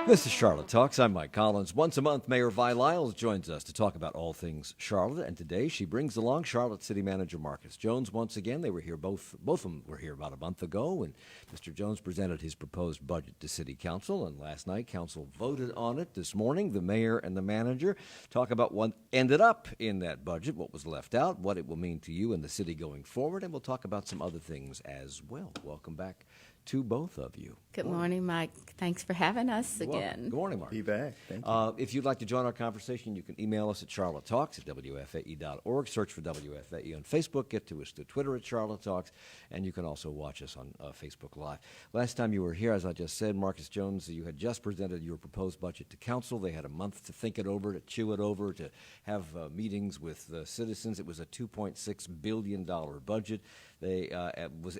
This is Charlotte Talks. I'm Mike Collins. Once a month, Mayor Vi Lyles joins us to talk about all things Charlotte, and today she brings along Charlotte City Manager Marcus Jones once again. They were here, both of them were here about a month ago, and Mr. Jones presented his proposed budget to City Council, and last night Council voted on it. This morning, the mayor and the manager talk about what ended up in that budget, what was left out, what it will mean to you and the city going forward, and we'll talk about some other things as well. Welcome back to both of you. Good morning, Mike. Thanks for having us again. Good morning, Mark. Be back. Thank you. If you'd like to join our conversation, you can email us at charlottetalks@wfae.org. Search for WFAE on Facebook. Get to us through Twitter at Charlotte Talks, and you can also watch us on Facebook Live. Last time you were here, as I just said, Marcus Jones, you had just presented your proposed budget to council. They had a month to think it over, to chew it over, to have meetings with citizens. It was a $2.6 billion budget.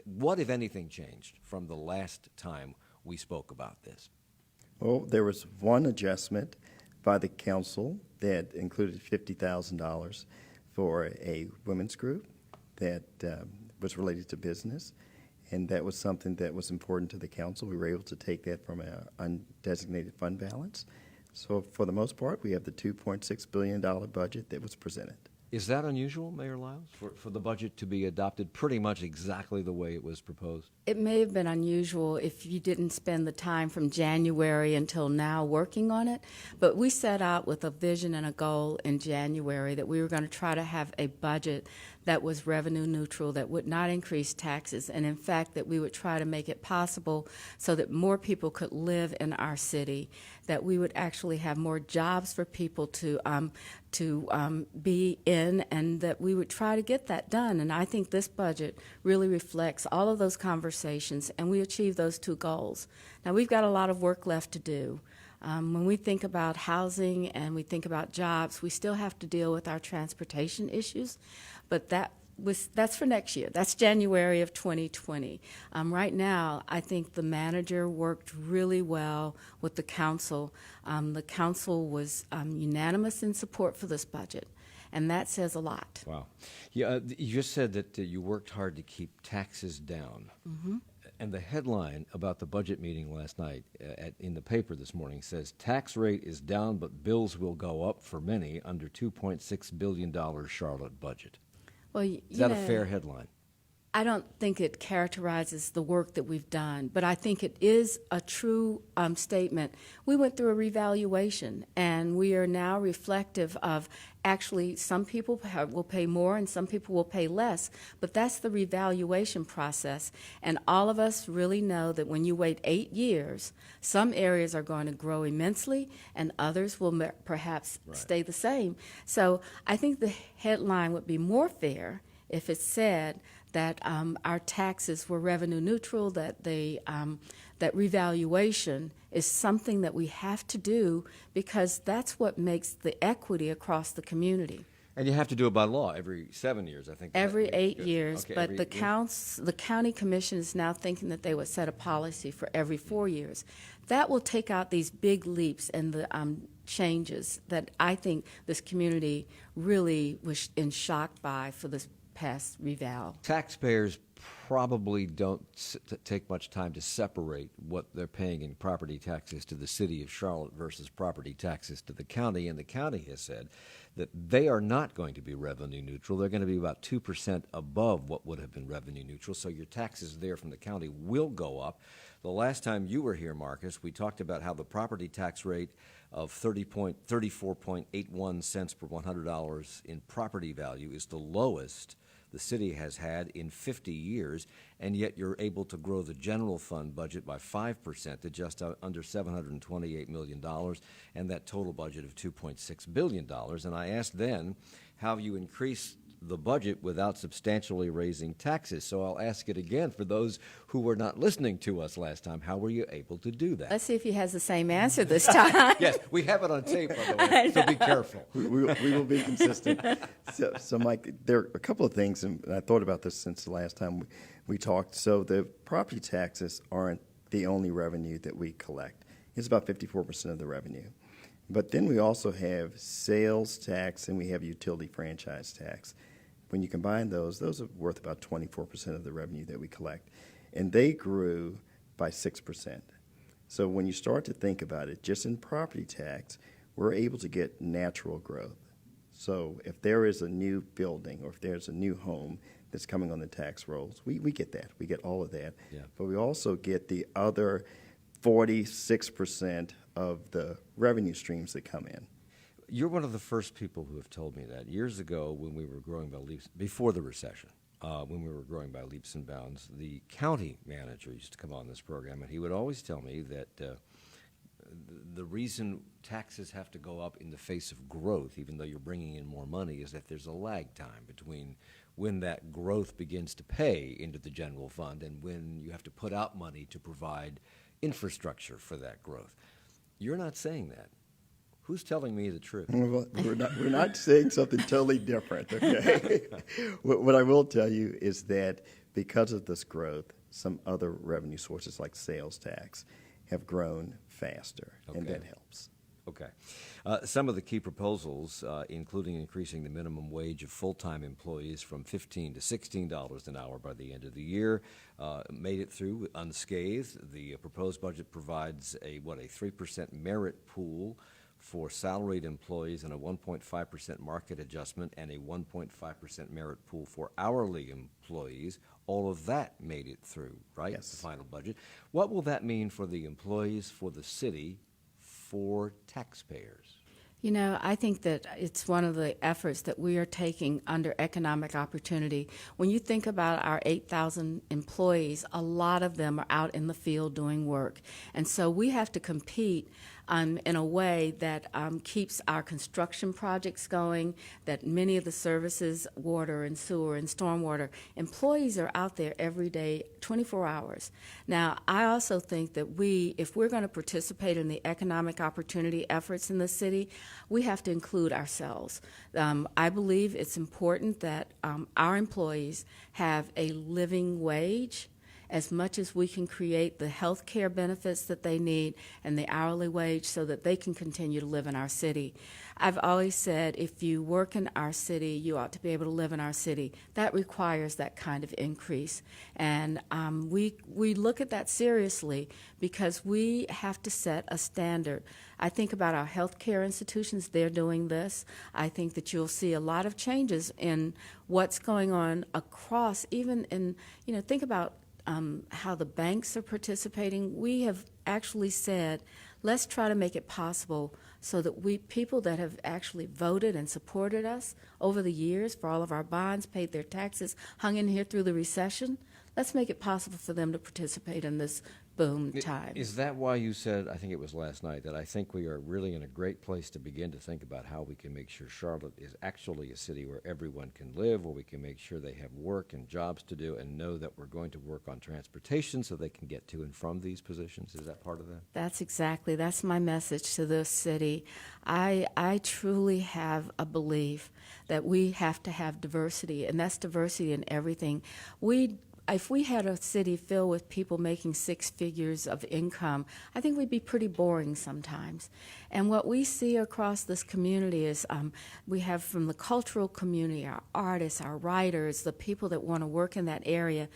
What, if anything, changed from the last time we spoke about this? Well, there was one adjustment by the council that included $50,000 for a women's group that was related to business, and that was something that was important to the council. We were able to take that from an undesignated fund balance. So for the most part, we have the $2.6 billion budget that was presented. Is that unusual, Mayor Lyles, for the budget to be adopted pretty much exactly the way it was proposed? It may have been unusual if you didn't spend the time from January until now working on it, but we set out with a vision and a goal in January that we were going to try to have a budget that was revenue neutral, that would not increase taxes, and in fact that we would try to make it possible so that more people could live in our city, that we would actually have more jobs for people to be in, and that we would try to get that done. And I think this budget really reflects all of those conversations, and we achieved those two goals. Now, we've got a lot of work left to do. When we think about housing and we think about jobs, we still have to deal with our transportation issues, but that's for next year. That's January of 2020. Right now, I think the manager worked really well with the council. The council was unanimous in support for this budget, and that says a lot. Wow. Yeah, you just said that you worked hard to keep taxes down. Mm-hmm. And the headline about the budget meeting last night in the paper this morning says, tax rate is down, but bills will go up for many under $2.6 billion Charlotte budget. Well, is that a fair headline? I don't think it characterizes the work that we've done, but I think it is a true statement. We went through a revaluation, and we are now reflective of actually some people will pay more and some people will pay less, but that's the revaluation process. And all of us really know that when you wait 8 years, some areas are going to grow immensely and others will perhaps stay the same. So I think the headline would be more fair if it said that our taxes were revenue neutral, that that revaluation is something that we have to do because that's what makes the equity across the community. And you have to do it by law every 7 years, I think. Every 8 years, okay, but the county commission is now thinking that they would set a policy for every 4 years. That will take out these big leaps and the changes that I think this community really was in shock by for this past reval. Taxpayers probably don't take much time to separate what they're paying in property taxes to the city of Charlotte versus property taxes to the county, and the county has said that they are not going to be revenue neutral. They're going to be about 2% above what would have been revenue neutral, so your taxes there from the county will go up. The last time you were here, Marcus, we talked about how the property tax rate of 34.81 cents per $100 in property value is the lowest the city has had in 50 years, and yet you're able to grow the general fund budget by 5% to just under $728 million, and that total budget of $2.6 billion. And I asked then how you increase the budget without substantially raising taxes. So I'll ask it again for those who were not listening to us last time. How were you able to do that? Let's see if he has the same answer this time. Yes, we have it on tape, by the way, so be careful. We will be consistent. So, Mike, there are a couple of things, and I thought about this since the last time we talked. So the property taxes aren't the only revenue that we collect. It's about 54% of the revenue. But then we also have sales tax and we have utility franchise tax. When you combine those are worth about 24% of the revenue that we collect. And they grew by 6%. So when you start to think about it, just in property tax, we're able to get natural growth. So if there is a new building or if there's a new home that's coming on the tax rolls, we get that. We get all of that. Yeah. But we also get the other 46% of the revenue streams that come in. You're one of the first people who have told me that. Years ago, when we were growing by leaps, before the recession, when we were growing by leaps and bounds, the county manager used to come on this program, and he would always tell me that the reason taxes have to go up in the face of growth, even though you're bringing in more money, is that there's a lag time between when that growth begins to pay into the general fund and when you have to put out money to provide infrastructure for that growth. You're not saying that. Who's telling me the truth? Well, we're not saying something totally different, okay? What I will tell you is that because of this growth, some other revenue sources like sales tax have grown faster, and Okay. that helps. Okay. Some of the key proposals, including increasing the minimum wage of full-time employees from $15 to $16 an hour by the end of the year, made it through unscathed. The proposed budget provides a 3% merit pool for salaried employees and a 1.5% market adjustment and a 1.5% merit pool for hourly employees. All of that made it through, right? Yes. The final budget. What will that mean for the employees, for the city, for taxpayers? You know, I think that it's one of the efforts that we are taking under economic opportunity. When you think about our 8,000 employees, a lot of them are out in the field doing work. And so we have to compete in a way that keeps our construction projects going, that many of the services, water and sewer and stormwater, employees are out there every day, 24 hours. Now, I also think that if we're going to participate in the economic opportunity efforts in the city, we have to include ourselves. I believe it's important that our employees have a living wage as much as we can create the health care benefits that they need and the hourly wage so that they can continue to live in our city. I've always said if you work in our city, you ought to be able to live in our city. That requires that kind of increase. And we look at that seriously because we have to set a standard. I think about our health care institutions, they're doing this. I think that you'll see a lot of changes in what's going on across, even in, think about how the banks are participating. We have actually said, let's try to make it possible so that people that have actually voted and supported us over the years for all of our bonds, paid their taxes, hung in here through the recession, let's make it possible for them to participate in this boom time. Is that why you said, I think it was last night, that I think we are really in a great place to begin to think about how we can make sure Charlotte is actually a city where everyone can live, where we can make sure they have work and jobs to do, and know that we're going to work on transportation so they can get to and from these positions? Is that part of that? That's my message to the city. I truly have a belief that we have to have diversity, and that's diversity in everything. If we had a city filled with people making six figures of income, I think we'd be pretty boring sometimes. And what we see across this community is we have from the cultural community, our artists, our writers, the people that want to work in that area,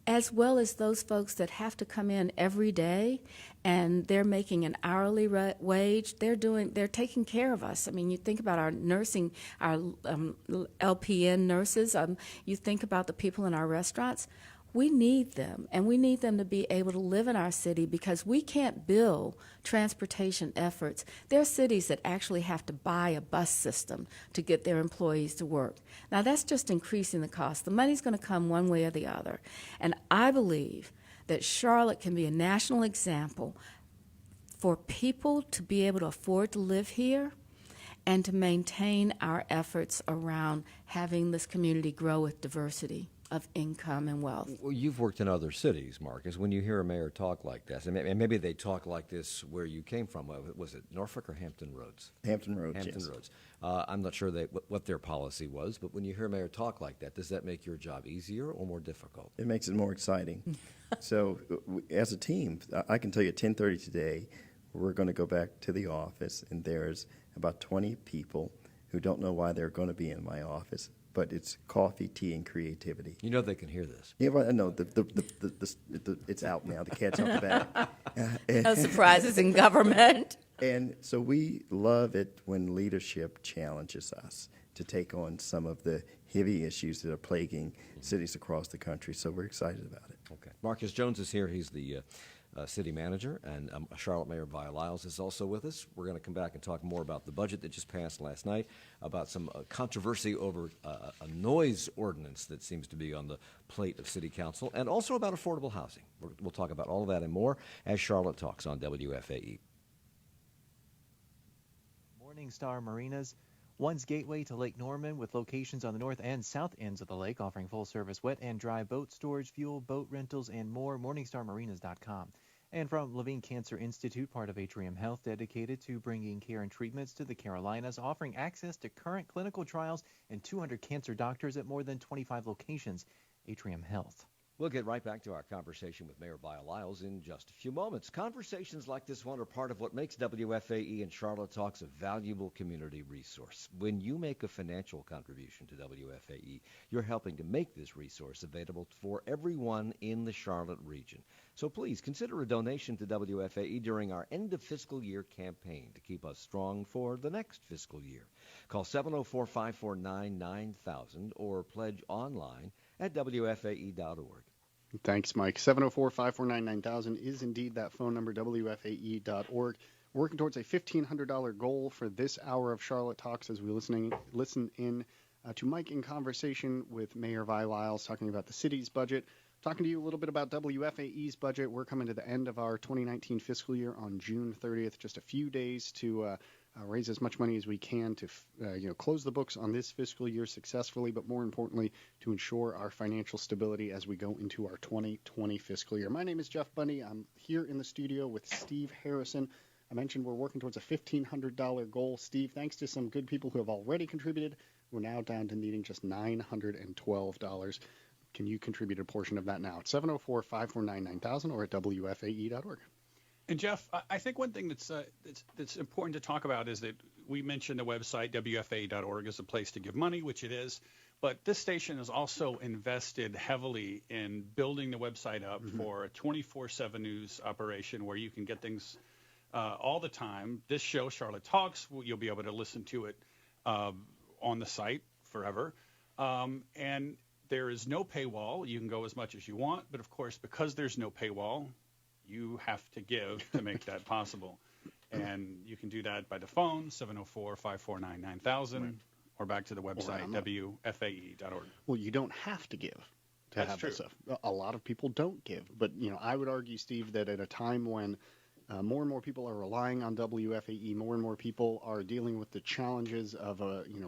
as well as those folks that have to come in every day and they're making an hourly wage. They're taking care of us. I mean, you think about our nursing, our LPN nurses. You think about the people in our restaurants. We need them, and we need them to be able to live in our city because we can't bill transportation efforts. There are cities that actually have to buy a bus system to get their employees to work. Now, that's just increasing the cost. The money's going to come one way or the other. And I believe that Charlotte can be a national example for people to be able to afford to live here and to maintain our efforts around having this community grow with diversity of income and wealth. Well, you've worked in other cities, Marcus. When you hear a mayor talk like this, and maybe they talk like this where you came from, was it Norfolk or Hampton Roads? Hampton Roads, Hampton yes. Roads. I'm not sure what their policy was, but when you hear a mayor talk like that, does that make your job easier or more difficult? It makes it more exciting. So as a team, I can tell you at 10:30 today, we're going to go back to the office, and there's about 20 people who don't know why they're going to be in my office, but it's coffee, tea, and creativity. You know they can hear this. Yeah, well, no, it's out now. The cat's out the bag. No surprises in government. And so we love it when leadership challenges us to take on some of the heavy issues that are plaguing cities across the country. So we're excited about it. Okay. Marcus Jones is here. He's the city manager, and Charlotte Mayor Vi Lyles is also with us. We're going to come back and talk more about the budget that just passed last night, about some controversy over a noise ordinance that seems to be on the plate of City Council, and also about affordable housing. We'll talk about all of that and more as Charlotte talks on WFAE. Morningstar Marinas, one's gateway to Lake Norman with locations on the north and south ends of the lake, offering full-service wet and dry boat storage, fuel, boat rentals, and more. MorningstarMarinas.com. And from Levine Cancer Institute, part of Atrium Health, dedicated to bringing care and treatments to the Carolinas, offering access to current clinical trials and 200 cancer doctors at more than 25 locations. Atrium Health. We'll get right back to our conversation with Mayor Vi Lyles in just a few moments. Conversations like this one are part of what makes WFAE and Charlotte Talks a valuable community resource. When you make a financial contribution to WFAE, you're helping to make this resource available for everyone in the Charlotte region. So please consider a donation to WFAE during our end of fiscal year campaign to keep us strong for the next fiscal year. Call 704-549-9000 or pledge online at WFAE.org. Thanks, Mike. 704-549-9000 is indeed that phone number, WFAE.org. We're working towards a $1,500 goal for this hour of Charlotte Talks as we listen in to Mike in conversation with Mayor Vi Lyles, talking about the city's budget, talking to you a little bit about WFAE's budget. We're coming to the end of our 2019 fiscal year on June 30th, just a few days to raise as much money as we can to close the books on this fiscal year successfully, but more importantly, to ensure our financial stability as we go into our 2020 fiscal year. My name is Jeff Bundy. I'm here in the studio with Steve Harrison. I mentioned we're working towards a $1,500 goal. Steve, thanks to some good people who have already contributed, we're now down to needing just $912. Can you contribute a portion of that now at 704-549-9000 or at WFAE.org? And Jeff, I think one thing that's important to talk about is that we mentioned the website, WFAE.org, is a place to give money, which it is. But this station has also invested heavily in building the website up for a 24/7 news operation where you can get things all the time. This show, Charlotte Talks, you'll be able to listen to it on the site forever. And there is no paywall. You can go as much as you want. But, of course, because there's no paywall, you have to give to make that possible. And you can do that by the phone, 704-549-9000, right, or back to the website, WFAE.org. Well, you don't have to give to have this stuff. A lot of people don't give. But, I would argue, Steve, that at a time when more and more people are relying on WFAE, more and more people are dealing with the challenges of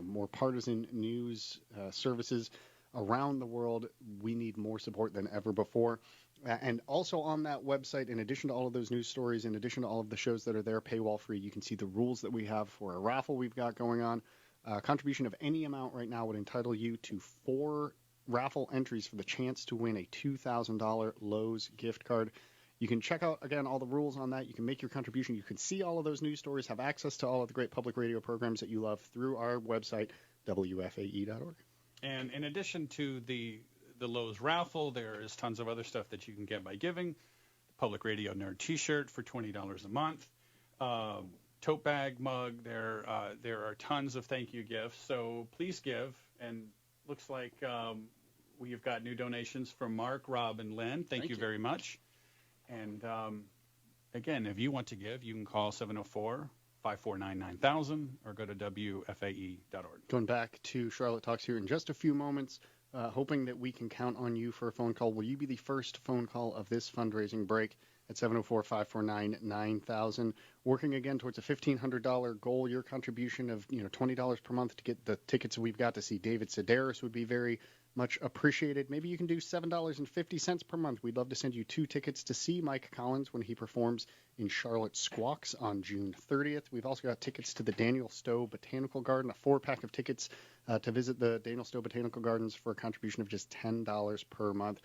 more partisan news services around the world, we need more support than ever before. And also on that website, in addition to all of those news stories, in addition to all of the shows that are there paywall free, you can see the rules that we have for a raffle we've got going on. A contribution of any amount right now would entitle you to 4 raffle entries for the chance to win a $2,000 Lowe's gift card. You can check out, again, all the rules on that. You can make your contribution. You can see all of those news stories, have access to all of the great public radio programs that you love through our website, WFAE.org. And in addition to the Lowe's raffle, there is tons of other stuff that you can get by giving. The Public Radio Nerd T-shirt for $20 a month, tote bag, mug. There are tons of thank you gifts. So please give. And looks like we've got new donations from Mark, Rob, and Lynn. Thank you very much. And again, if you want to give, you can call 704-549-9000 or go to WFAE.org. Going back to Charlotte Talks here in just a few moments, hoping that we can count on you for a phone call. Will you be the first phone call of this fundraising break at 704-549-9000? Working again towards a $1,500 goal. Your contribution of $20 per month to get the tickets we've got to see David Sedaris would be very much appreciated. Maybe you can do $7.50 per month. We'd love to send you 2 tickets to see Mike Collins when he performs in Charlotte Squawks on June 30th. We've also got tickets to the Daniel Stowe Botanical Garden, a 4-pack of tickets to visit the Daniel Stowe Botanical Gardens for a contribution of just $10 per month.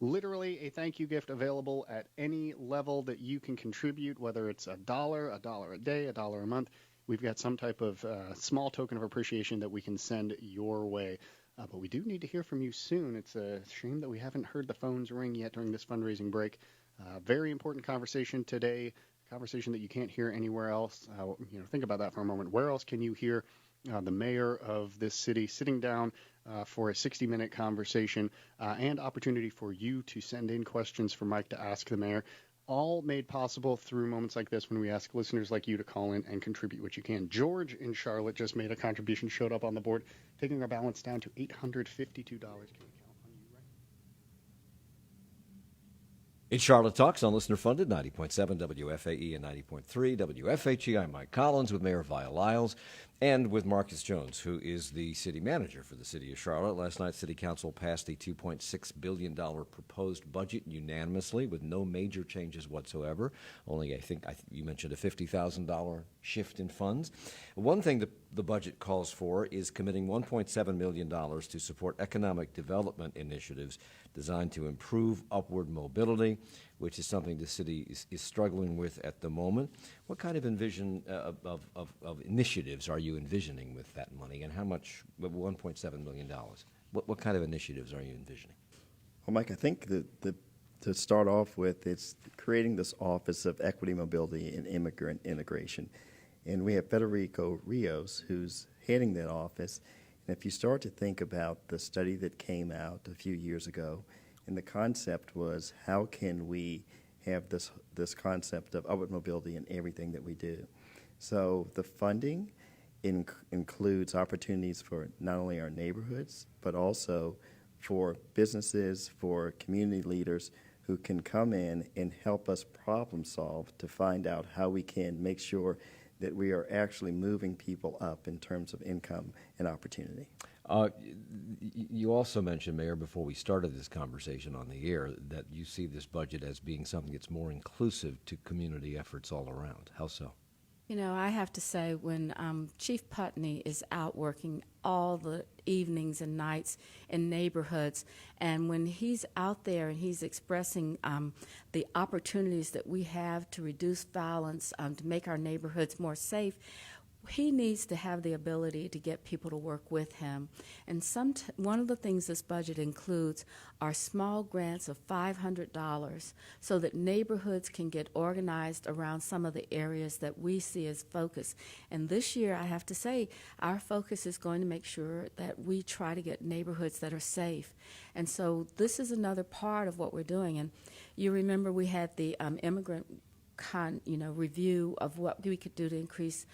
Literally a thank you gift available at any level that you can contribute, whether it's $1, $1 a day, $1 a month. We've got some type of small token of appreciation that we can send your way. But we do need to hear from you soon. It's a shame that we haven't heard the phones ring yet during this fundraising break. Very important conversation today, conversation that you can't hear anywhere else. Think about that for a moment. Where else can you hear the mayor of this city sitting down for a 60-minute conversation and opportunity for you to send in questions for Mike to ask the mayor? All made possible through moments like this when we ask listeners like you to call in and contribute what you can. George in Charlotte just made a contribution, showed up on the board, taking our balance down to $852. It's Charlotte Talks on Listener Funded, 90.7 WFAE and 90.3 WFHE. I'm Mike Collins with Mayor Vi Lyles and with Marcus Jones, who is the city manager for the city of Charlotte. Last night, City Council passed a $2.6 billion proposed budget unanimously with no major changes whatsoever. Only, I think you mentioned a $50,000 shift in funds. One thing that the budget calls for is committing $1.7 million to support economic development initiatives designed to improve upward mobility, which is something the city is struggling with at the moment. What kind of of initiatives are you envisioning with that money, and how much, $1.7 million? What kind of initiatives are you envisioning? Well, Mike, I think to start off with, it's creating this Office of Equity, Mobility, and Immigrant Integration. And we have Federico Rios, who's heading that office. And if you start to think about the study that came out a few years ago, and the concept was, how can we have this concept of upward mobility in everything that we do? So the funding includes opportunities for not only our neighborhoods, but also for businesses, for community leaders who can come in and help us problem solve to find out how we can make sure that we are actually moving people up in terms of income and opportunity. You also mentioned, Mayor, before we started this conversation on the air, that you see this budget as being something that's more inclusive to community efforts all around. How so? You know, I have to say, when Chief Putney is out working all the evenings and nights in neighborhoods, and when he's out there and he's expressing the opportunities that we have to reduce violence, to make our neighborhoods more safe, he needs to have the ability to get people to work with him. And one of the things this budget includes are small grants of $500 so that neighborhoods can get organized around some of the areas that we see as focus. And this year, I have to say, our focus is going to make sure that we try to get neighborhoods that are safe. And so this is another part of what we're doing. And you remember we had the immigrant review of what we could do to increase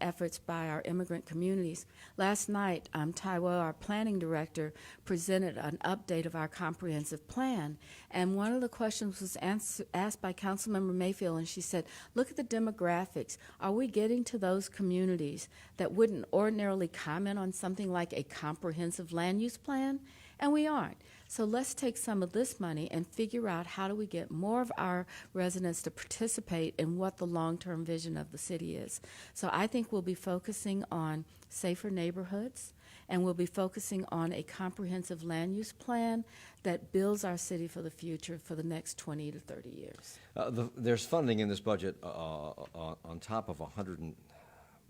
efforts by our immigrant communities. Last night, Taiwo, our planning director, presented an update of our comprehensive plan, and one of the questions was asked by Councilmember Mayfield, and she said, look at the demographics. Are we getting to those communities that wouldn't ordinarily comment on something like a comprehensive land use plan? And we aren't. So let's take some of this money and figure out how do we get more of our residents to participate in what the long-term vision of the city is. So I think we'll be focusing on safer neighborhoods, and we'll be focusing on a comprehensive land use plan that builds our city for the future for the next 20 to 30 years. There's funding in this budget on top of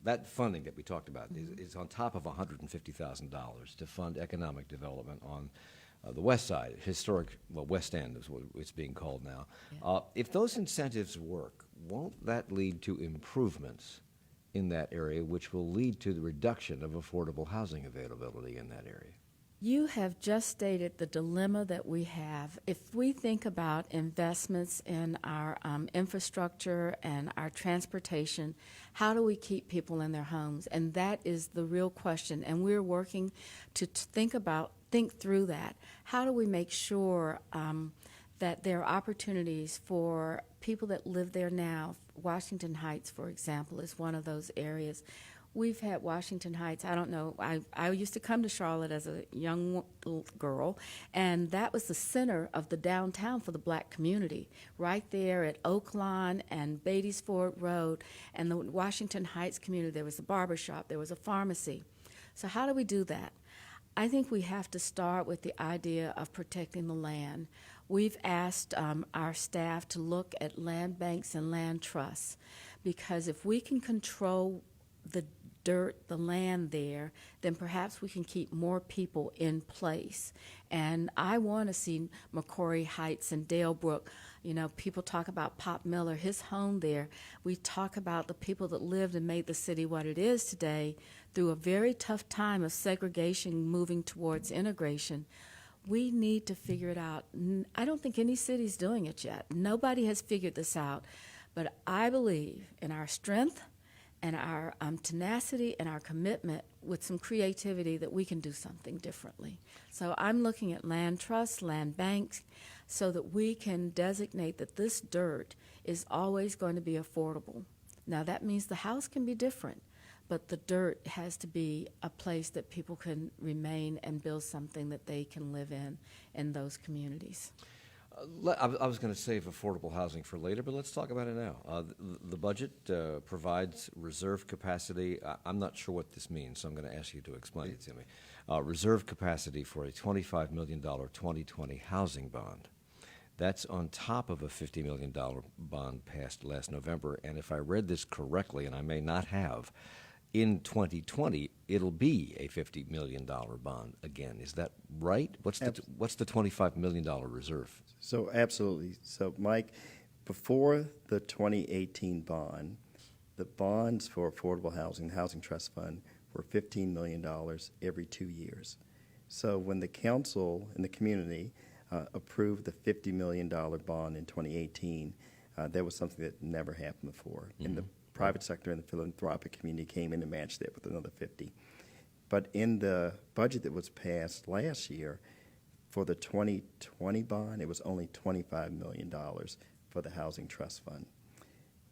that funding that we talked about is on top of $150,000 to fund economic development on the west side, West End is what it's being called now. Yeah. If those incentives work, won't that lead to improvements in that area, which will lead to the reduction of affordable housing availability in that area? You have just stated the dilemma that we have. If we think about investments in our infrastructure and our transportation, how do we keep people in their homes? And that is the real question. And we're working to think through that. How do we make sure that there are opportunities for people that live there now? Washington Heights, for example, is one of those areas. We've had Washington Heights, I don't know, I used to come to Charlotte as a young girl, and that was the center of the downtown for the black community, right there at Oaklawn and Beatties Ford Road, and the Washington Heights community. There was a barbershop, there was a pharmacy. So how do we do that? I think we have to start with the idea of protecting the land. We've asked our staff to look at land banks and land trusts, because if we can control the the land there, then perhaps we can keep more people in place. And I want to see McCrory Heights and Dale Brook You know, people talk about Pop Miller, his home there. We talk about the people that lived and made the city what it is today through a very tough time of segregation moving towards integration. We need to figure it out. I don't think any city's doing it yet. Nobody has figured this out. But I believe in our strength and our tenacity and our commitment with some creativity that we can do something differently. So I'm looking at land trusts, land banks, so that we can designate that this dirt is always going to be affordable. Now that means the house can be different, but the dirt has to be a place that people can remain and build something that they can live in those communities. I was going to save affordable housing for later, but let's talk about it now. The budget provides reserve capacity. I'm not sure what this means, so I'm going to ask you to explain it to me. Reserve capacity for a $25 million 2020 housing bond. That's on top of a $50 million bond passed last November, and if I read this correctly, and I may not have, in 2020, it'll be a $50 million bond again. Is that right? What's the $25 million reserve? So absolutely. So, Mike, before the 2018 bond, the bonds for affordable housing, the Housing Trust Fund, were $15 million every 2 years. So when the council and the community approved the $50 million bond in 2018, that was something that never happened before. Mm-hmm. And the private sector and the philanthropic community came in and matched that with another 50. But in the budget that was passed last year, for the 2020 bond, it was only $25 million for the Housing Trust Fund.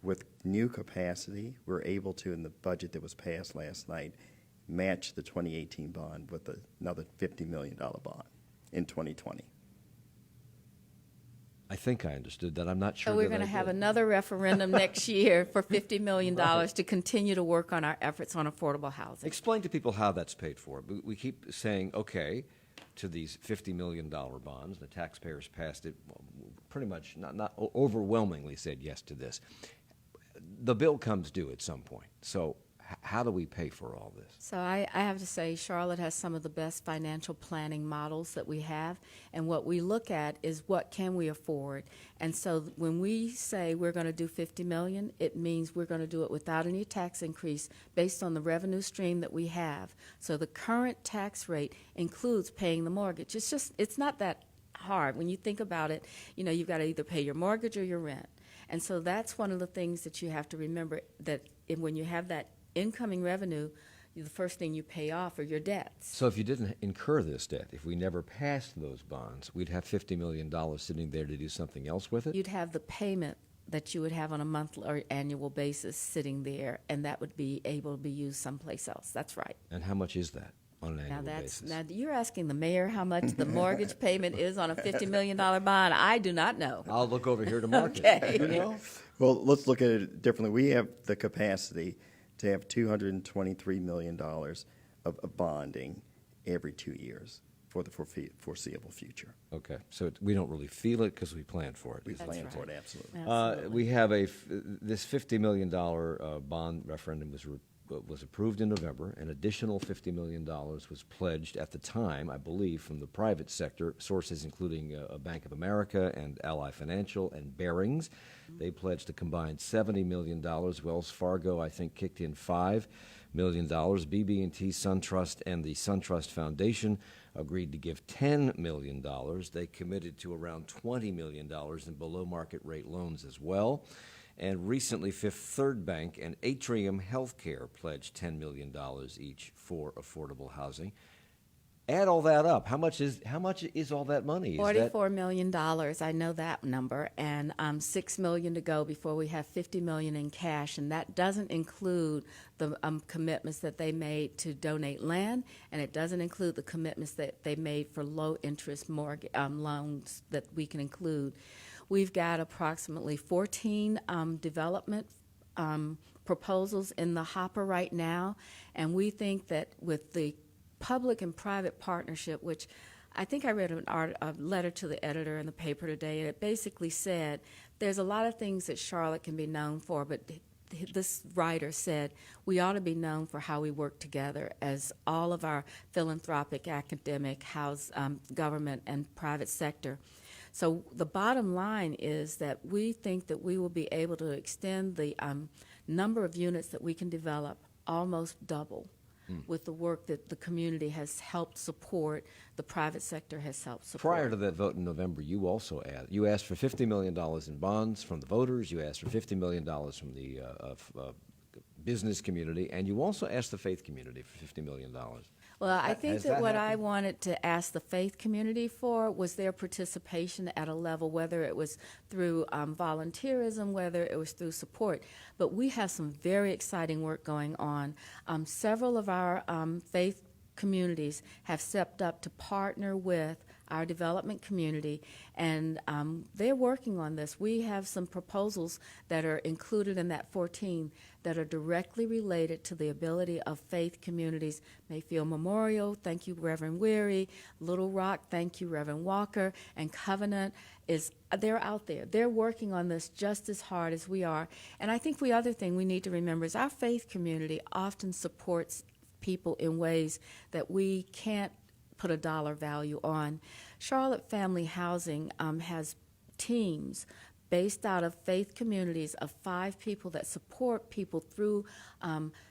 With new capacity, we're able to, in the budget that was passed last night, match the 2018 bond with another $50 million bond in 2020. I think I understood that. I'm not sure. So we're going to have another referendum next year for $50 million to continue to work on our efforts on affordable housing. Explain to people how that's paid for. We keep saying, okay, to these $50 million bonds. The taxpayers passed it, pretty much, not overwhelmingly said yes to this. The bill comes due at some point. So how do we pay for all this? So I have to say Charlotte has some of the best financial planning models that we have, and what we look at is what can we afford. And so when we say we're going to do $50 million, it means we're going to do it without any tax increase based on the revenue stream that we have. So the current tax rate includes paying the mortgage. It's not that hard. When you think about it, you know, you've got to either pay your mortgage or your rent. And so that's one of the things that you have to remember, that when you have that incoming revenue, the first thing you pay off are your debts. So if you didn't incur this debt, if we never passed those bonds, we'd have $50 million sitting there to do something else with it? You'd have the payment that you would have on a monthly or annual basis sitting there, and that would be able to be used someplace else. That's right. And how much is that on an annual basis? Now, you're asking the mayor how much the mortgage payment is on a $50 million bond. I do not know. I'll look over here to Mark. Okay. You know? Well, let's look at it differently. We have the capacity to have $223 million of bonding every 2 years for the foreseeable future. Okay, so we don't really feel it because we planned for it. We planned for it, absolutely. Absolutely. We have this $50 million bond referendum was approved in November. An additional $50 million was pledged at the time, I believe, from the private sector, sources including Bank of America and Ally Financial and Barings. They pledged a combined $70 million. Wells Fargo, I think, kicked in $5 million. BB&T, SunTrust, and the SunTrust Foundation agreed to give $10 million. They committed to around $20 million in below-market rate loans as well. And recently, Fifth Third Bank and Atrium Healthcare pledged $10 million each for affordable housing. Add all that up. How much is all that money? $44 million. I know that number, and $6 million to go before we have $50 million in cash, and that doesn't include the commitments that they made to donate land, and it doesn't include the commitments that they made for low-interest mortgage loans that we can include. We've got approximately 14 development proposals in the hopper right now, and we think that with the public and private partnership, which I think I read a letter to the editor in the paper today, and it basically said there's a lot of things that Charlotte can be known for, but this writer said we ought to be known for how we work together as all of our philanthropic, academic, government, and private sector. So the bottom line is that we think that we will be able to extend the number of units that we can develop almost double with the work that the community has helped support, the private sector has helped support. Prior to that vote in November, you also asked for $50 million in bonds from the voters. You asked for $50 million from the business community, and you also asked the faith community for $50 million. Well, I think Has that that what I happened? wanted to ask the faith community for was their participation at a level, whether it was through volunteerism, whether it was through support. But we have some very exciting work going on. Several of our faith communities have stepped up to partner with our development community, and they're working on this. We have some proposals that are included in that 14 that are directly related to the ability of faith communities. Mayfield Memorial, thank you, Reverend Weary. Little Rock, thank you, Reverend Walker. And Covenant, they're out there. They're working on this just as hard as we are. And I think the other thing we need to remember is our faith community often supports people in ways that we can't put a dollar value on. Charlotte Family Housing has teams based out of faith communities of 5 people that support people through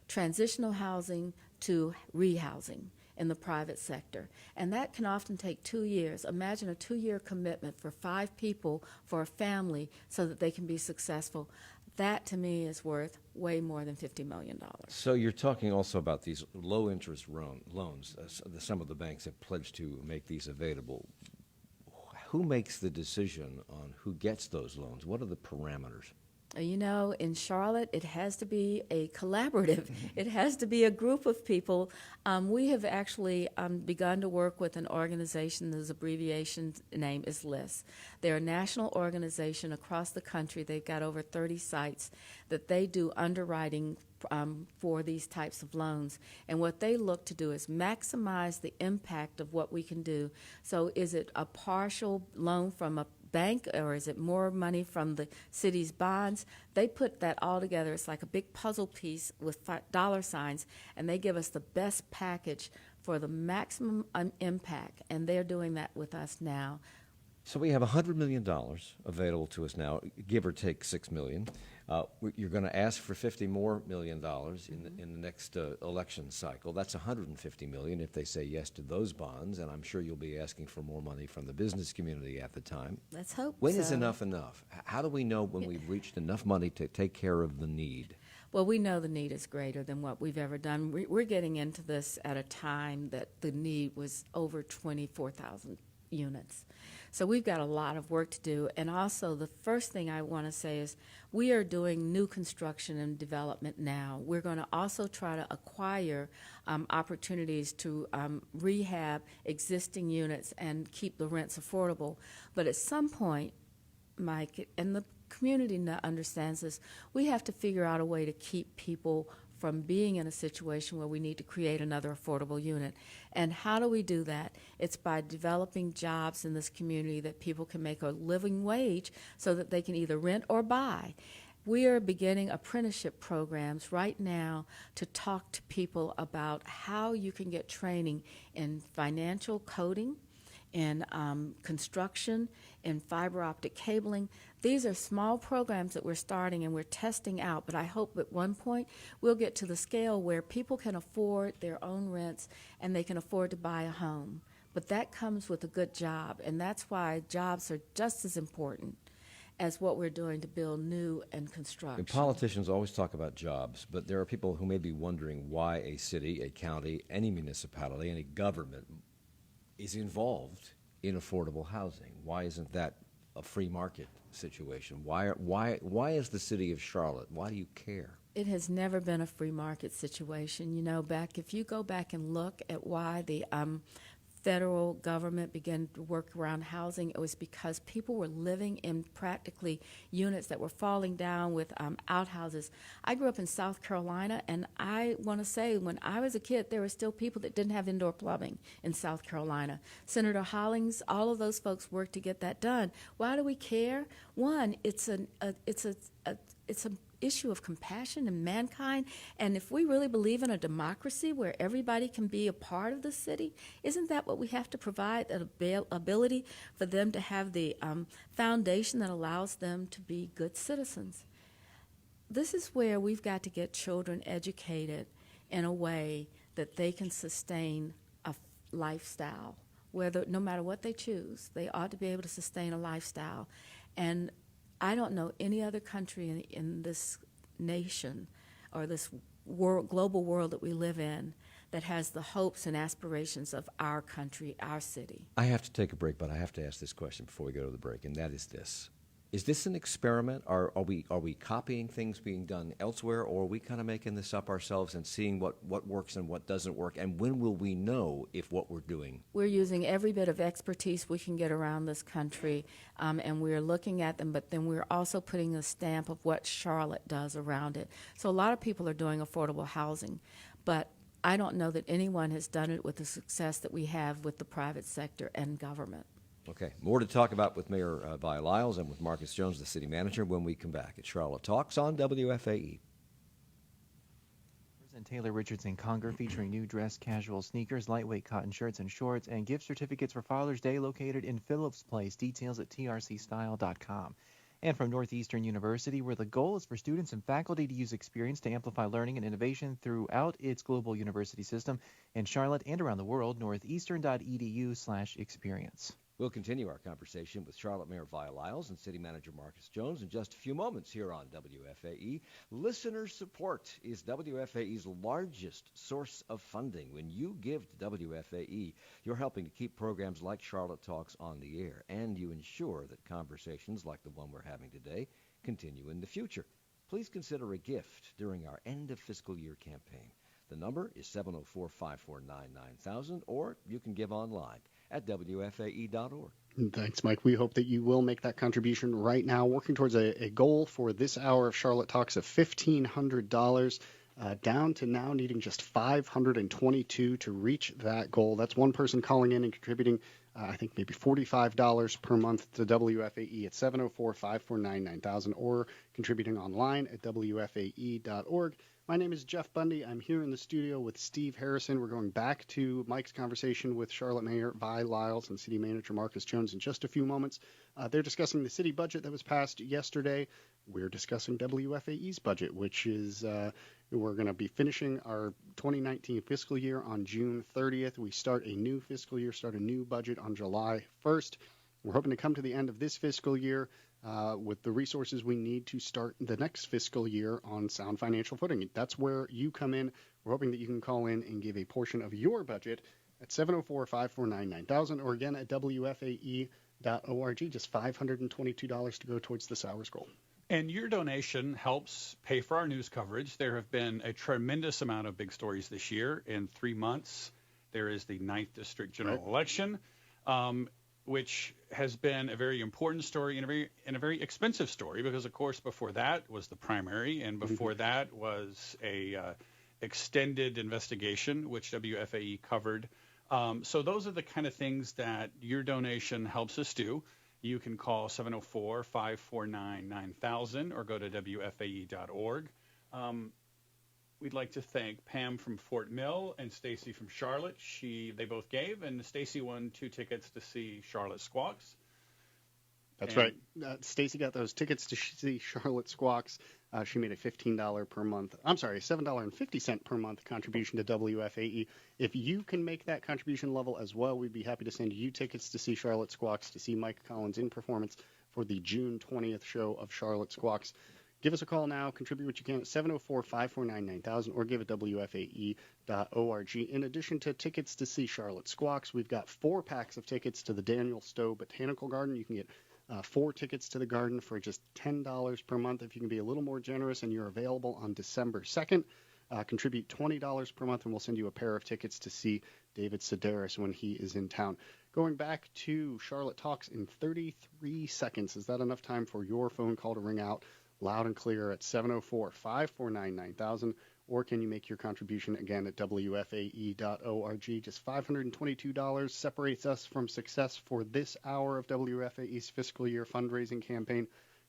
transitional housing to rehousing in the private sector. And that can often take 2 years. Imagine a 2-year commitment for 5 people, for a family, so that they can be successful. That, to me, is worth way more than $50 million. So you're talking also about these low-interest loans. Some of the banks have pledged to make these available. Who makes the decision on who gets those loans? What are the parameters? You know, in Charlotte, it has to be a collaborative. It has to be a group of people. We have actually begun to work with an organization whose abbreviation name is LIS. They're a national organization across the country. They've got over 30 sites that they do underwriting for these types of loans. And what they look to do is maximize the impact of what we can do. So is it a partial loan from a bank, or is it more money from the city's bonds? They put that all together. It's like a big puzzle piece with dollar signs, and they give us the best package for the maximum impact, and they're doing that with us now. So we have $100 million available to us now, give or take $6 million. You're going to ask for $50 million in the next election cycle. That's $150 million if they say yes to those bonds, and I'm sure you'll be asking for more money from the business community at the time. Let's hope When so. is enough enough? How do we know when we've reached enough money to take care of the need? Well, we know the need is greater than what we've ever done. We're getting into this at a time that the need was over 24,000 units. So we've got a lot of work to do. And also, the first thing I want to say is we are doing new construction and development now. We're going to also try to acquire opportunities to rehab existing units and keep the rents affordable. But at some point, Mike, and the community understands this, we have to figure out a way to keep people from being in a situation where we need to create another affordable unit. And how do we do that? It's by developing jobs in this community that people can make a living wage so that they can either rent or buy. We are beginning apprenticeship programs right now to talk to people about how you can get training in financial coding, in construction, in fiber optic cabling. These are small programs that we're starting and we're testing out, but I hope at one point we'll get to the scale where people can afford their own rents and they can afford to buy a home. But that comes with a good job, and that's why jobs are just as important as what we're doing to build new and construction. And politicians always talk about jobs, but there are people who may be wondering why a city, a county, any municipality, any government is involved in affordable housing. Why isn't that a free market situation? Why is the city of Charlotte? Why do you care? It has never been a free market situation. You know, if you go back and look at why the federal government began to work around housing, it was because people were living in practically units that were falling down with outhouses. I grew up in South Carolina, and I want to say when I was a kid, there were still people that didn't have indoor plumbing in South Carolina. Senator Hollings, all of those folks worked to get that done. Why do we care? One, it's a it's an issue of compassion and mankind. And if we really believe in a democracy where everybody can be a part of the city, isn't that what we have to provide, that ability for them to have the foundation that allows them to be good citizens? This is where we've got to get children educated in a way that they can sustain a lifestyle, no matter what they choose, they ought to be able to sustain a lifestyle. And I don't know any other country in this nation or this global world that we live in that has the hopes and aspirations of our country, our city. I have to take a break, but I have to ask this question before we go to the break, and that is this. Is this an experiment? Are we copying things being done elsewhere, or are we kind of making this up ourselves and seeing what works and what doesn't work? And when will we know if what we're doing? We're using every bit of expertise we can get around this country, and we're looking at them, but then we're also putting a stamp of what Charlotte does around it. So a lot of people are doing affordable housing, but I don't know that anyone has done it with the success that we have with the private sector and government. Okay, more to talk about with Mayor Vi Lyles and with Marcus Jones, the city manager, when we come back. It's Charlotte Talks on WFAE. And Taylor Richardson Conger featuring new dress casual sneakers, lightweight cotton shirts and shorts, and gift certificates for Father's Day located in Phillips Place. Details at trcstyle.com. And from Northeastern University, where the goal is for students and faculty to use experience to amplify learning and innovation throughout its global university system in Charlotte and around the world, northeastern.edu/experience. We'll continue our conversation with Charlotte Mayor Vi Lyles and City Manager Marcus Jones in just a few moments here on WFAE. Listener support is WFAE's largest source of funding. When you give to WFAE, you're helping to keep programs like Charlotte Talks on the air, and you ensure that conversations like the one we're having today continue in the future. Please consider a gift during our end of fiscal year campaign. The number is 704-549-9000, or you can give online at WFAE.org. Thanks, Mike. We hope that you will make that contribution right now, working towards a goal for this hour of Charlotte Talks of $1,500, down to now needing just $522 to reach that goal. That's one person calling in and contributing, I think maybe $45 per month to WFAE at 704-549-9000, or contributing online at WFAE.org. My name is Jeff Bundy. I'm here in the studio with Steve Harrison. We're going back to Mike's conversation with Charlotte Mayor Vi Lyles and City Manager Marcus Jones in just a few moments. They're discussing the city budget that was passed yesterday. We're discussing WFAE's budget, which is we're going to be finishing our 2019 fiscal year on June 30th. We start a new fiscal year, start a new budget on July 1st. We're hoping to come to the end of this fiscal year with the resources we need to start the next fiscal year on sound financial footing. That's where you come in. We're hoping that you can call in and give a portion of your budget at 704-549-9000, or again at WFAE.org. Just $522 to go towards this hour's goal. And your donation helps pay for our news coverage. There have been a tremendous amount of big stories this year. In 3 months, there is the 9th District General Election, which has been a very important story and a very expensive story, because, of course, before that was the primary, and before that was a extended investigation, which WFAE covered. So those are the kind of things that your donation helps us do. You can call 704-549-9000 or go to WFAE.org. We'd like to thank Pam from Fort Mill and Stacy from Charlotte. They both gave, and Stacy won 2 tickets to see Charlotte Squawks. That's right. Stacy got those tickets to see Charlotte Squawks. She made a $15 per month. I'm sorry, $7.50 per month contribution to WFAE. If you can make that contribution level as well, we'd be happy to send you tickets to see Charlotte Squawks, to see Mike Collins in performance for the June 20th show of Charlotte Squawks. Give us a call now. Contribute what you can at 704-549-9000 or give at WFAE.org. In addition to tickets to see Charlotte Squawks, we've got 4 packs of tickets to the Daniel Stowe Botanical Garden. You can get 4 tickets to the garden for just $10 per month. If you can be a little more generous and you're available on December 2nd, contribute $20 per month and we'll send you a pair of tickets to see David Sedaris when he is in town. Going back to Charlotte Talks in 33 seconds. Is that enough time for your phone call to ring out loud and clear at 704-549-9000, or can you make your contribution again at WFAE.org? Just $522 separates us from success for this hour of WFAE's fiscal year fundraising campaign.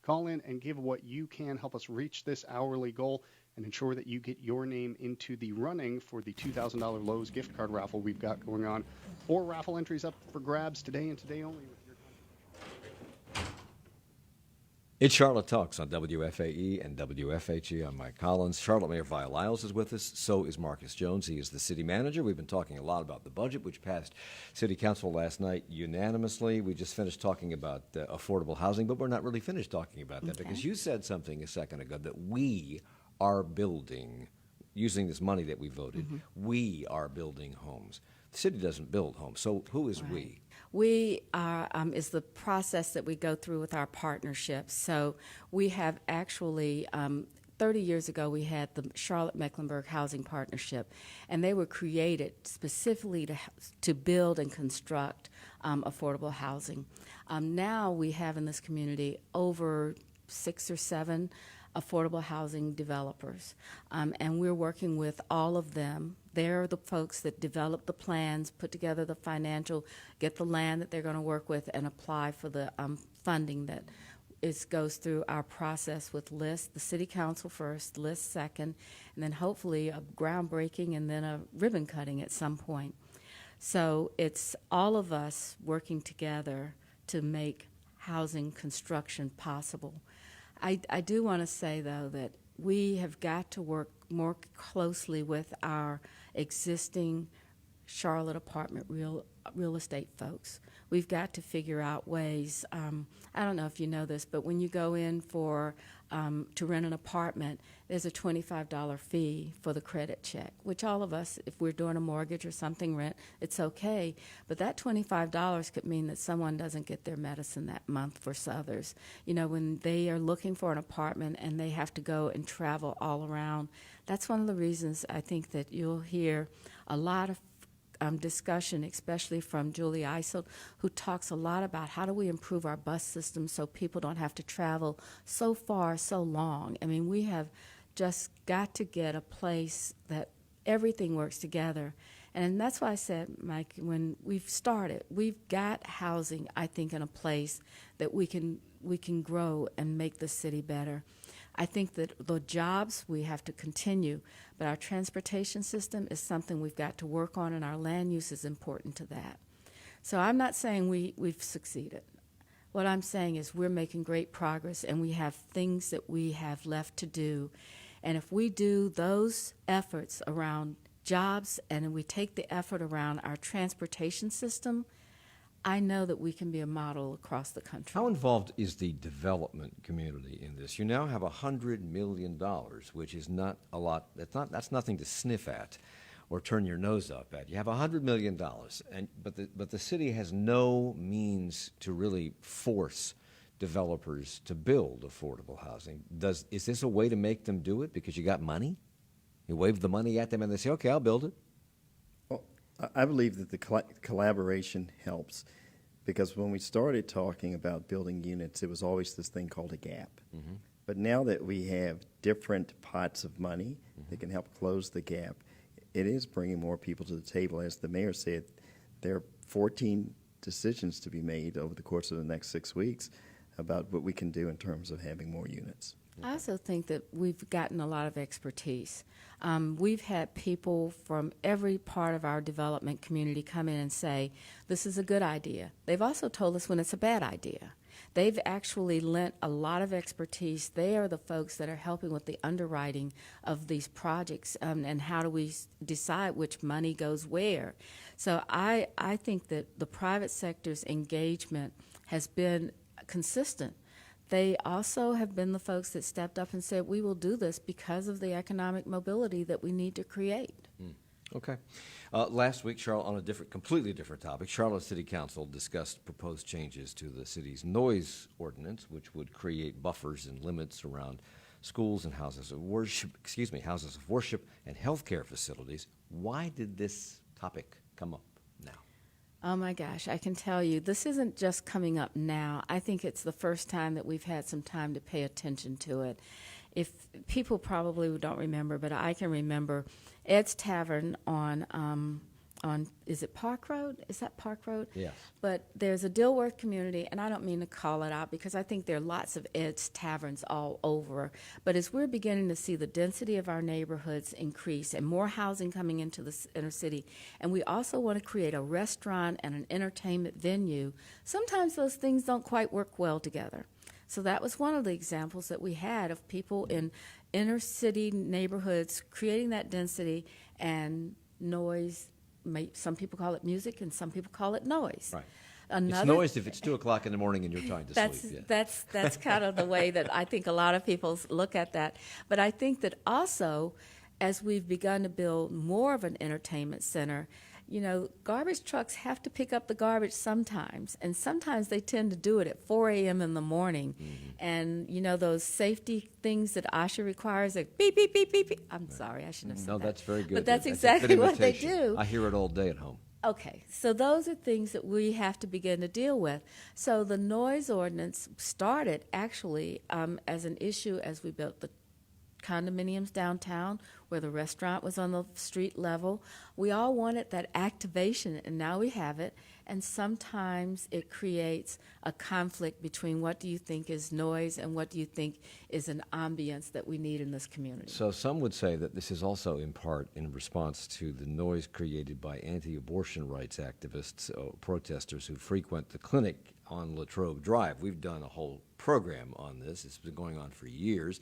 Call in and give what you can. Help us reach this hourly goal and ensure that you get your name into the running for the $2,000 Lowe's gift card raffle we've got going on. 4 raffle entries up for grabs today and today only. It's Charlotte Talks on WFAE and WFHE. I'm Mike Collins. Charlotte Mayor Vi Lyles is with us. So is Marcus Jones. He is the city manager. We've been talking a lot about the budget, which passed City Council last night unanimously. We just finished talking about affordable housing, but we're not really finished talking about that because you said something a second ago that we are building, using this money that we voted, we are building homes. The city doesn't build homes. So who is we? We are, is the process that we go through with our partnerships. So we have actually, 30 years ago, we had the Charlotte-Mecklenburg Housing Partnership, and they were created specifically to build and construct affordable housing. Now we have in this community over 6 or 7 affordable housing developers, and we're working with all of them. They're the folks that develop the plans, put together the financial, get the land that they're going to work with, and apply for the funding that goes through our process with LIST, the city council first, LIST second, and then hopefully a groundbreaking and then a ribbon cutting at some point. So it's all of us working together to make housing construction possible. I do want to say, though, that we have got to work more closely with our existing Charlotte apartment real estate folks. We've got to figure out ways. I don't know if you know this, but when you go in for to rent an apartment, there's a $25 fee for the credit check, which all of us, if we're doing a mortgage or something rent, it's okay. But that $25 could mean that someone doesn't get their medicine that month for others. You know, when they are looking for an apartment and they have to go and travel all around, that's one of the reasons I think that you'll hear a lot of discussion, especially from Julie Eisel, who talks a lot about how do we improve our bus system so people don't have to travel so far, so long. I mean, we have just got to get a place that everything works together. And that's why I said, Mike, when we've started, we've got housing, I think, in a place that we can grow and make the city better. I think that the jobs we have to continue, but our transportation system is something we've got to work on, and our land use is important to that. So I'm not saying we've succeeded. What I'm saying is we're making great progress, and we have things that we have left to do. And if we do those efforts around jobs and we take the effort around our transportation system, I know that we can be a model across the country. How involved is the development community in this? You now have $100 million, which is not a lot. That's nothing to sniff at or turn your nose up at. You have $100 million, but the city has no means to really force developers to build affordable housing. Is this a way to make them do it because you got money? You wave the money at them and they say, okay, I'll build it. Well, I believe that the collaboration helps, because when we started talking about building units, it was always this thing called a gap. Mm-hmm. But now that we have different pots of money that can help close the gap, it is bringing more people to the table. As the mayor said, there are 14 decisions to be made over the course of the next 6 weeks about what we can do in terms of having more units. I also think that we've gotten a lot of expertise. We've had people from every part of our development community come in and say, this is a good idea. They've also told us when it's a bad idea. They've actually lent a lot of expertise. They are the folks that are helping with the underwriting of these projects, and how do we decide which money goes where. So I think that the private sector's engagement has been consistent. They also have been the folks that stepped up and said, we will do this because of the economic mobility that we need to create. Okay. Last week, Charlotte, on a completely different topic, Charlotte City Council discussed proposed changes to the city's Noise Ordinance, which would create buffers and limits around schools and houses of worship and healthcare facilities. Why did this topic come up now? Oh my gosh, I can tell you, this isn't just coming up now. I think it's the first time that we've had some time to pay attention to it. If people probably don't remember, but I can remember Ed's Tavern on is it Park Road? Is that Park Road? Yes. But there's a Dilworth community, and I don't mean to call it out because I think there are lots of Ed's taverns all over. But as we're beginning to see the density of our neighborhoods increase and more housing coming into the inner city, and we also want to create a restaurant and an entertainment venue, sometimes those things don't quite work well together. So that was one of the examples that we had of people in inner city neighborhoods creating that density and noise. Some people call it music, and some people call it noise. Right. Another, it's noise if it's 2 o'clock in the morning and you're trying to sleep. Yeah. That's kind of the way that I think a lot of people look at that. But I think that also, as we've begun to build more of an entertainment center, garbage trucks have to pick up the garbage sometimes, and sometimes they tend to do it at 4 a.m. in the morning. Mm-hmm. And, those safety things that OSHA requires, like beep, beep, beep, beep, beep. I'm sorry, I shouldn't have said that. No, that's very good. But that's exactly what they do. I hear it all day at home. Okay, so those are things that we have to begin to deal with. So the noise ordinance started actually as an issue as we built the condominiums downtown where the restaurant was on the street level. We all wanted that activation, and now we have it. And sometimes it creates a conflict between what do you think is noise and what do you think is an ambience that we need in this community. So some would say that this is also in part in response to the noise created by anti-abortion rights activists, protesters who frequent the clinic on Latrobe Drive. We've done a whole program on this. It's been going on for years.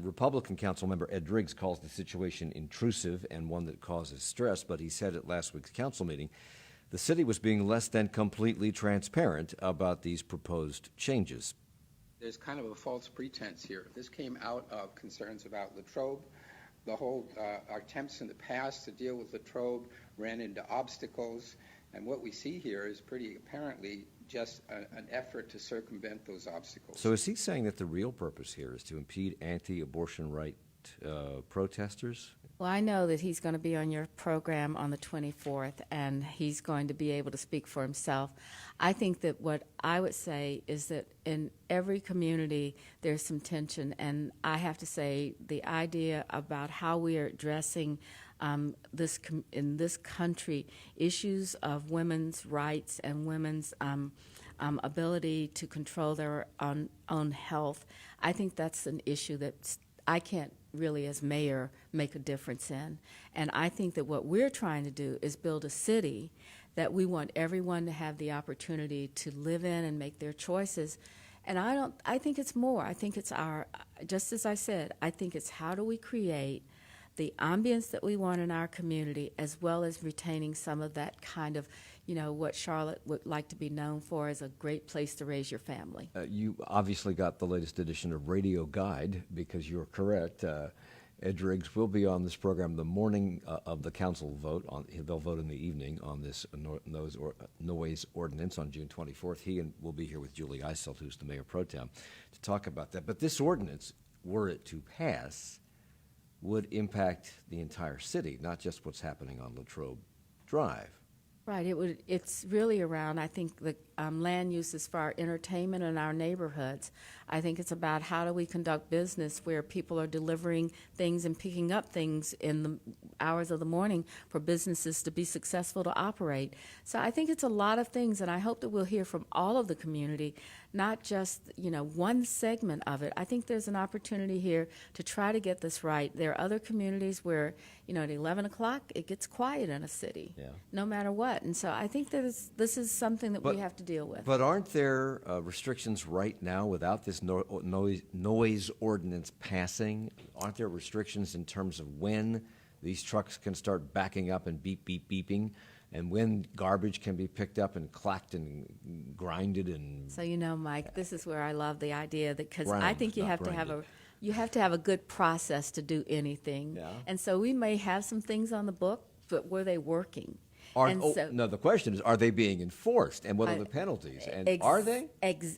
Republican council member Ed Driggs calls the situation intrusive and one that causes stress, but he said at last week's council meeting the city was being less than completely transparent about these proposed changes. There's kind of a false pretense here. This came out of concerns about Latrobe. The whole our attempts in the past to deal with Latrobe ran into obstacles, and what we see here is pretty apparently just an effort to circumvent those obstacles. So is he saying that the real purpose here is to impede anti-abortion right protesters? Well, I know that he's going to be on your program on the 24th, and he's going to be able to speak for himself. I think that what I would say is that in every community there's some tension, and I have to say the idea about how we are addressing in this country issues of women's rights and women's ability to control their own health, I think that's an issue that I can't really, as mayor, make a difference in. And I think that what we're trying to do is build a city that we want everyone to have the opportunity to live in and make their choices. And I think it's more. I think it's just as I said, I think it's how do we create the ambience that we want in our community, as well as retaining some of that kind of, what Charlotte would like to be known for as a great place to raise your family. You obviously got the latest edition of Radio Guide, because you're correct. Ed Driggs will be on this program the morning of the council vote. They'll vote in the evening on this noise ordinance on June 24th. He will be here with Julie Eiselt, who's the mayor pro tem, to talk about that. But this ordinance, were it to pass, would impact the entire city, not just what's happening on Latrobe Drive. Right. It's really around, I think, the land uses for our entertainment in our neighborhoods. I think it's about how do we conduct business where people are delivering things and picking up things in the hours of the morning for businesses to be successful to operate. So I think it's a lot of things, and I hope that we'll hear from all of the community, not just, one segment of it. I think there's an opportunity here to try to get this right. There are other communities where, at 11 o'clock, it gets quiet in a city, no matter what. And so I think this is something that we have to deal with. But aren't there restrictions right now without this noise ordinance passing? Aren't there restrictions in terms of when these trucks can start backing up and beep, beep, beeping, and when garbage can be picked up and clacked and grinded and... So, Mike, this is where I love the idea that, because Ground, I think you have to have a good process to do anything. Yeah. And so we may have some things on the book, but were they working? No, the question is, are they being enforced, and what are the penalties? And are they?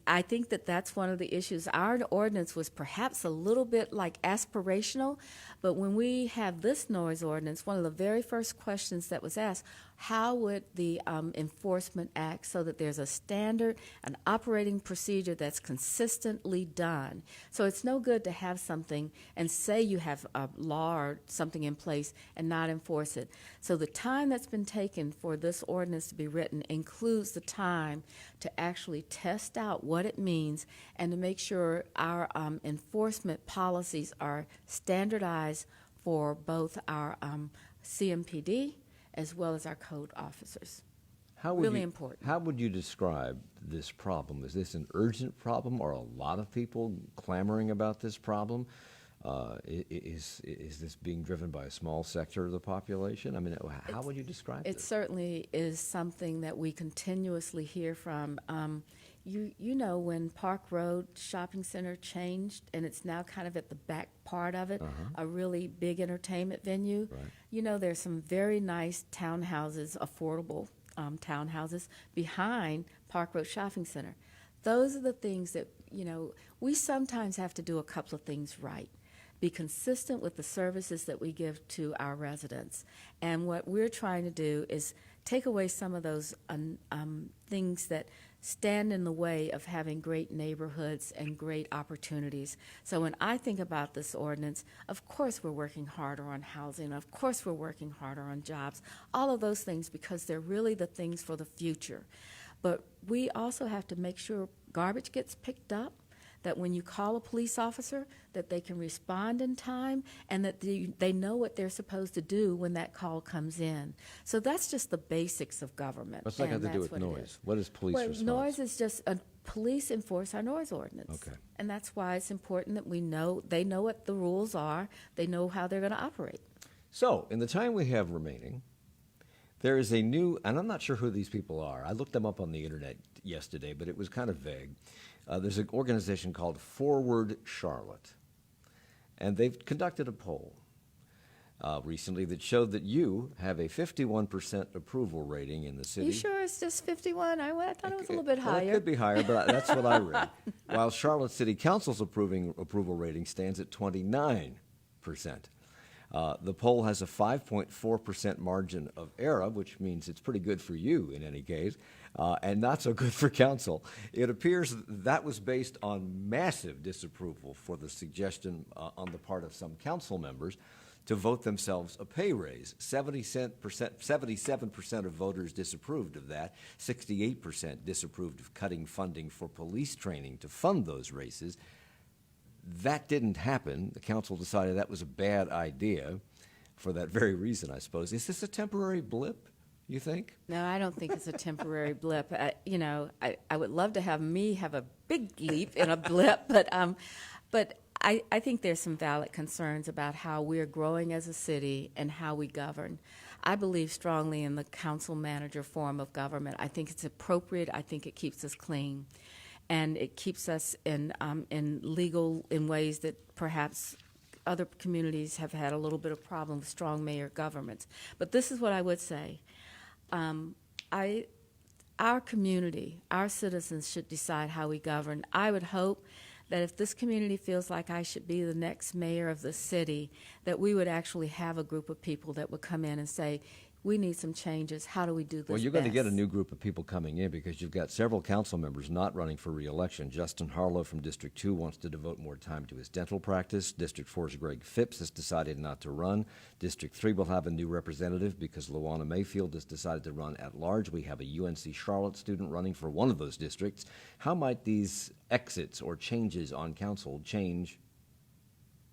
I think that's one of the issues. Our ordinance was perhaps a little bit like aspirational, but when we have this noise ordinance, one of the very first questions that was asked, how would the enforcement act so that there's a standard, an operating procedure that's consistently done. So it's no good to have something and say you have a law or something in place and not enforce it. So the time that's been taken for this ordinance to be written includes the time to actually test out what it means and to make sure our enforcement policies are standardized for both our CMPD as well as our code officers. Really important. How would you describe this problem? Is this an urgent problem, or a lot of people clamoring about this problem? Is this being driven by a small sector of the population? I mean, how would you describe it? It certainly is something that we continuously hear from. You know, when Park Road Shopping Center changed and it's now kind of at the back part of it, a really big entertainment venue, Right. You know, there's some very nice townhouses, affordable townhouses behind Park Road Shopping Center. Those are the things that, you know, we sometimes have to do a couple of things right. Be consistent with the services that we give to our residents. And what we're trying to do is take away some of those things that stand in the way of having great neighborhoods and great opportunities. So when I think about this ordinance, of course we're working harder on housing, of course we're working harder on jobs, all of those things, because they're really the things for the future. But we also have to make sure garbage gets picked up, that when you call a police officer, that they can respond in time, and that they know what they're supposed to do when that call comes in. So that's just the basics of government. What's that got to do with noise? What is police response? Noise is just police enforce our noise ordinance. Okay. And that's why it's important that they know what the rules are, they know how they're going to operate. So, in the time we have remaining, there is a new, and I'm not sure who these people are. I looked them up on the internet yesterday, but it was kind of vague. There's an organization called Forward Charlotte, and they've conducted a poll recently that showed that you have a 51% approval rating in the city. You sure it's just 51? I thought it was a little bit Well, higher. it could be higher, but that's what I read. While Charlotte City Council's approval rating stands at 29%. The poll has a 5.4% margin of error, which means it's pretty good for you in any case, and not so good for council. It appears that was based on massive disapproval for the suggestion on the part of some council members to vote themselves a pay raise. 77% of voters disapproved of that. 68% disapproved of cutting funding for police training to fund those races. That didn't happen. The council decided that was a bad idea for that very reason, I suppose. Is this a temporary blip, you think? No, I don't think it's a temporary blip. I would love to have me have a big leap in a blip, but I think there's some valid concerns about how we're growing as a city and how we govern. I believe strongly in the council manager form of government. I think it's appropriate. I think it keeps us clean. And it keeps us in legal in ways that perhaps other communities have had a little bit of problem with strong mayor governments. But this is what I would say. Our community, our citizens should decide how we govern. I would hope that if this community feels like I should be the next mayor of the city, that we would actually have a group of people that would come in and say, we need some changes. How do we do this Well, you're best? going to get a new group of people coming in because you've got several council members not running for re-election. Justin Harlow from District 2 wants to devote more time to his dental practice. District 4's Greg Phipps has decided not to run. District 3 will have a new representative because Luana Mayfield has decided to run at large. We have a UNC Charlotte student running for one of those districts. How might these exits or changes on council change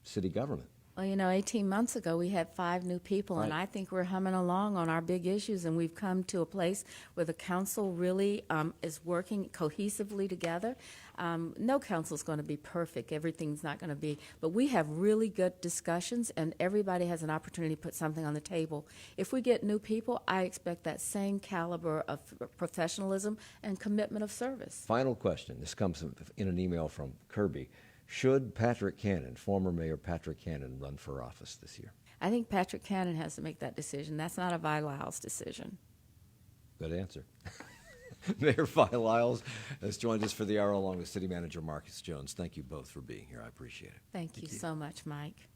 city government? Well, 18 months ago, we had 5 new people, Right. and I think we're humming along on our big issues, and we've come to a place where the council really is working cohesively together. No council is going to be perfect. Everything's not going to be, but we have really good discussions, and everybody has an opportunity to put something on the table. If we get new people, I expect that same caliber of professionalism and commitment of service. Final question. This comes in an email from Kirby. Should Patrick Cannon, former Mayor Patrick Cannon, run for office this year? I think Patrick Cannon has to make that decision. That's not a Vi Lyles decision. Good answer. Mayor Vi Lyles has joined us for the hour along with City Manager Marcus Jones. Thank you both for being here. I appreciate it. Thank you so much, Mike.